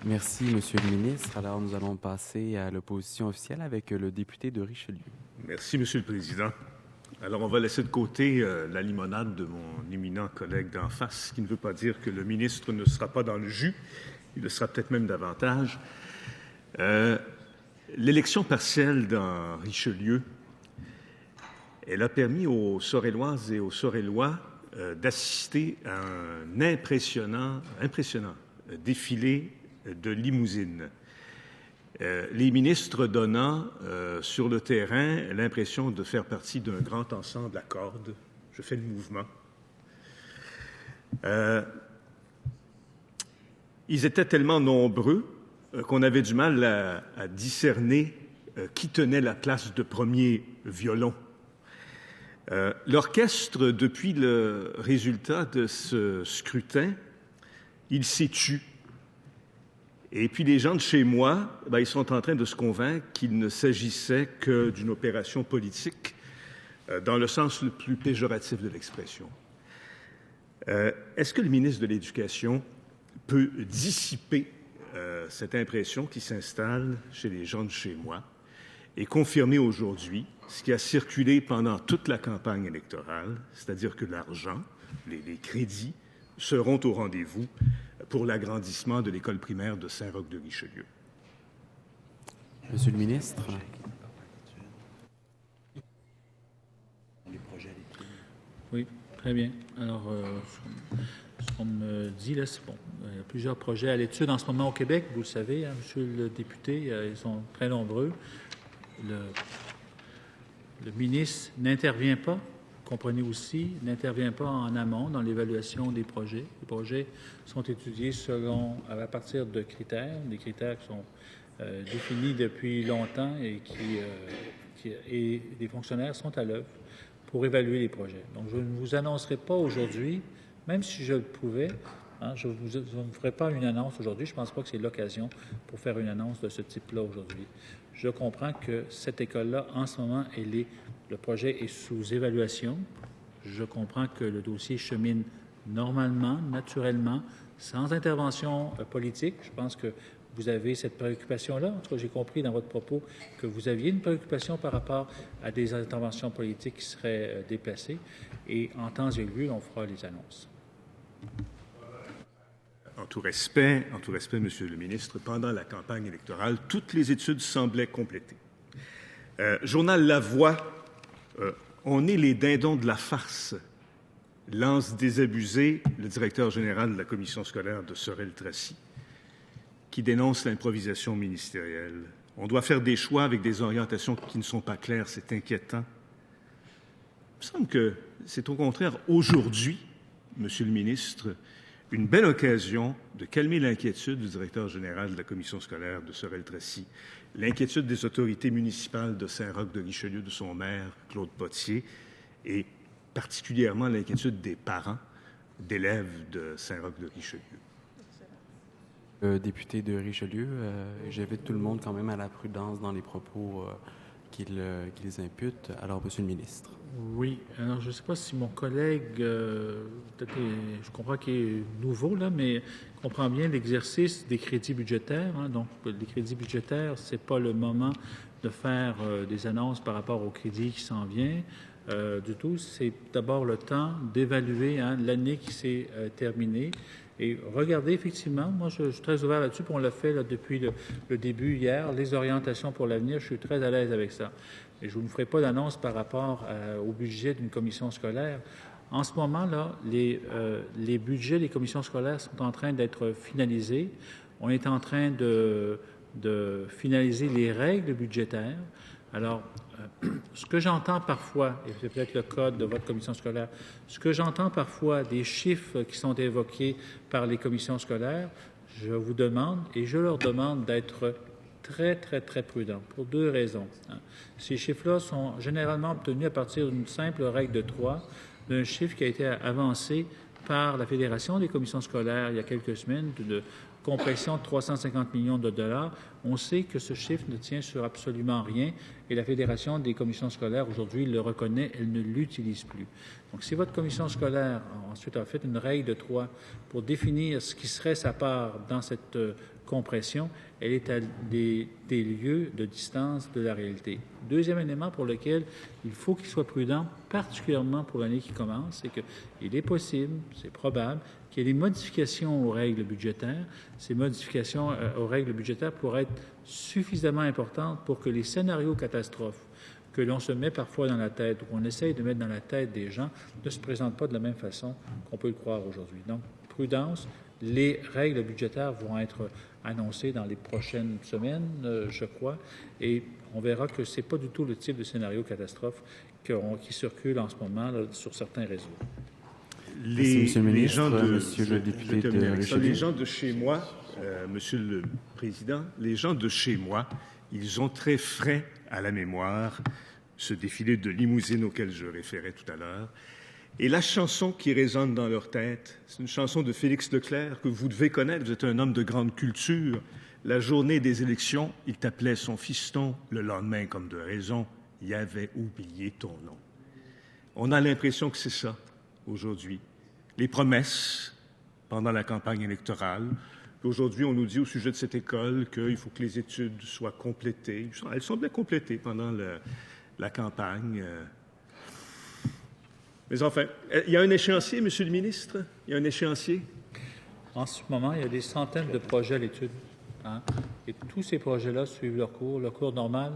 Merci, Monsieur le ministre. Alors, nous allons passer à l'opposition officielle avec le député de Richelieu. Merci, Monsieur le Président. Alors, on va laisser de côté la limonade de mon éminent collègue d'en face, ce qui ne veut pas dire que le ministre ne sera pas dans le jus. Il le sera peut-être même davantage. L'élection partielle dans Richelieu, elle a permis aux Sorelloises et aux Sorellois d'assister à un impressionnant défilé de limousines. Les ministres donnant sur le terrain l'impression de faire partie d'un grand ensemble à cordes. Je fais le mouvement. Ils étaient tellement nombreux qu'on avait du mal à discerner qui tenait la place de premier violon. L'orchestre, depuis le résultat de ce scrutin, il s'est tu. Et puis les gens de chez moi, ils sont en train de se convaincre qu'il ne s'agissait que d'une opération politique dans le sens le plus péjoratif de l'expression. Est-ce que le ministre de l'Éducation peut dissiper cette impression qui s'installe chez les gens de chez moi et confirmer aujourd'hui ce qui a circulé pendant toute la campagne électorale, c'est-à-dire que l'argent, les crédits, seront au rendez-vous pour l'agrandissement de l'école primaire de Saint-Roch-de-Richelieu. Monsieur le ministre. Oui, très bien. Alors, ce qu'on me dit, là, c'est bon. Il y a plusieurs projets à l'étude en ce moment au Québec, vous le savez, hein, monsieur le député, ils sont très nombreux. Le ministre n'intervient pas, comprenez aussi, n'intervient pas en amont dans l'évaluation des projets. Les projets sont étudiés à partir de critères, des critères qui sont définis depuis longtemps et et les fonctionnaires sont à l'œuvre pour évaluer les projets. Donc, je ne vous annoncerai pas aujourd'hui, même si je le pouvais, je ne ferai pas une annonce aujourd'hui. Je ne pense pas que c'est l'occasion pour faire une annonce de ce type-là aujourd'hui. Je comprends que cette école-là, en ce moment, le projet est sous évaluation. Je comprends que le dossier chemine normalement, naturellement, sans intervention politique. Je pense que vous avez cette préoccupation-là. En tout cas, j'ai compris dans votre propos que vous aviez une préoccupation par rapport à des interventions politiques qui seraient déplacées. Et en temps et lieu, on fera les annonces. En tout respect, Monsieur le ministre, pendant la campagne électorale, toutes les études semblaient complétées. Journal La Voix, on est les dindons de la farce, lance désabusé le directeur général de la commission scolaire de Sorel-Tracy, qui dénonce l'improvisation ministérielle. On doit faire des choix avec des orientations qui ne sont pas claires, c'est inquiétant. Il me semble que c'est au contraire aujourd'hui, Monsieur le ministre, une belle occasion de calmer l'inquiétude du directeur général de la commission scolaire de Sorel-Tracy, l'inquiétude des autorités municipales de Saint-Roch-de-Richelieu, de son maire, Claude Potier, et particulièrement l'inquiétude des parents d'élèves de Saint-Roch-de-Richelieu. Député de Richelieu, j'invite tout le monde quand même à la prudence dans les propos qu'ils imputent. Alors, Monsieur le ministre. Oui. Alors, je ne sais pas si mon collègue, je comprends qu'il est nouveau, là, mais comprend bien l'exercice des crédits budgétaires. Donc, les crédits budgétaires, ce n'est pas le moment de faire des annonces par rapport au crédit qui s'en vient du tout. C'est d'abord le temps d'évaluer l'année qui s'est terminée. Et regardez, effectivement, moi, je suis très ouvert là-dessus, puis on l'a fait depuis le début hier, les orientations pour l'avenir, je suis très à l'aise avec ça. Et je ne vous ferai pas d'annonce par rapport au budget d'une commission scolaire. En ce moment, là, les budgets des commissions scolaires sont en train d'être finalisés. On est en train de finaliser les règles budgétaires. Alors, ce que j'entends parfois, et c'est peut-être le cas de votre commission scolaire, ce que j'entends parfois des chiffres qui sont évoqués par les commissions scolaires, je vous demande et je leur demande d'être très, très, très prudents pour deux raisons. Ces chiffres-là sont généralement obtenus à partir d'une simple règle de 3, d'un chiffre qui a été avancé par la Fédération des commissions scolaires il y a quelques semaines, de compression de 350 millions de dollars. On sait que ce chiffre ne tient sur absolument rien Et la Fédération des commissions scolaires, aujourd'hui, le reconnaît, elle ne l'utilise plus. Donc, si votre commission scolaire, ensuite, a fait une règle de 3 pour définir ce qui serait sa part dans cette compression, elle est à des lieues de distance de la réalité. Deuxième élément pour lequel il faut qu'il soit prudent, particulièrement pour l'année qui commence, c'est qu'il est possible, c'est probable, qu'il y ait des modifications aux règles budgétaires. Ces modifications aux règles budgétaires pourraient être suffisamment importantes pour que les scénarios catastrophes que l'on se met parfois dans la tête, ou qu'on essaye de mettre dans la tête des gens, ne se présentent pas de la même façon qu'on peut le croire aujourd'hui. Donc, prudence, les règles budgétaires vont être annoncées dans les prochaines semaines, je crois, et on verra que ce n'est pas du tout le type de scénario catastrophe qui circule en ce moment là, sur certains réseaux. Les gens de chez moi, Monsieur le Président, les gens de chez moi, ils ont très frais à la mémoire ce défilé de limousines auquel je référais tout à l'heure. Et la chanson qui résonne dans leur tête, c'est une chanson de Félix Leclerc que vous devez connaître, vous êtes un homme de grande culture. La journée des élections, il t'appelait son fiston, le lendemain, comme de raison, il avait oublié ton nom. On a l'impression que c'est ça, aujourd'hui. Les promesses pendant la campagne électorale. Aujourd'hui, on nous dit au sujet de cette école qu'il faut que les études soient complétées. Elles sont bien complétées pendant la campagne. Mais enfin, il y a un échéancier, Monsieur le ministre? Il y a un échéancier? En ce moment, il y a des centaines de projets à l'étude. Hein? Et tous ces projets-là suivent leur cours normal,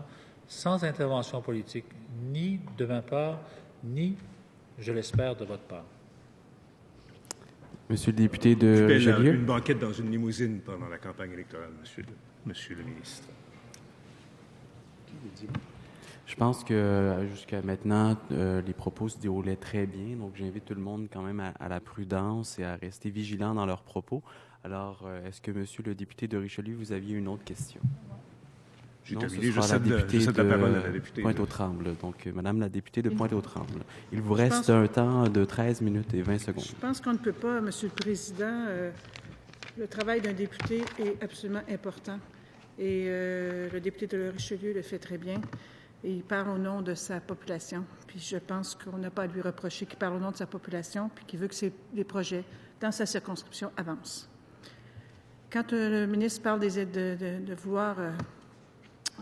sans intervention politique, ni de ma part, ni, je l'espère, de votre part. Monsieur le député de Richelieu. Une banquette dans une limousine pendant la campagne électorale, Monsieur le ministre. Je pense que jusqu'à maintenant, les propos se déroulaient très bien. Donc, j'invite tout le monde quand même à la prudence et à rester vigilant dans leurs propos. Alors, est-ce que, Monsieur le député de Richelieu, vous aviez une autre question? J'ai non, terminé. Ce sera la parole à la députée Pointe-aux-Trembles. Donc, Madame la députée de Pointe-aux-Trembles. Il vous reste un temps de 13 minutes et 20 secondes. Je pense qu'on ne peut pas, Monsieur le Président, le travail d'un député est absolument important. Et le député de Richelieu le fait très bien. Et il parle au nom de sa population. Puis je pense qu'on n'a pas à lui reprocher qu'il parle au nom de sa population puis qu'il veut que les projets dans sa circonscription avancent. Quand le ministre parle de vouloir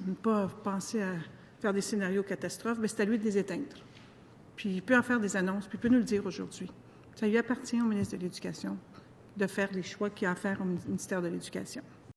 ne pas penser à faire des scénarios catastrophes, bien, c'est à lui de les éteindre. Puis il peut en faire des annonces, puis il peut nous le dire aujourd'hui. Ça lui appartient au ministre de l'Éducation de faire les choix qu'il a à faire au ministère de l'Éducation.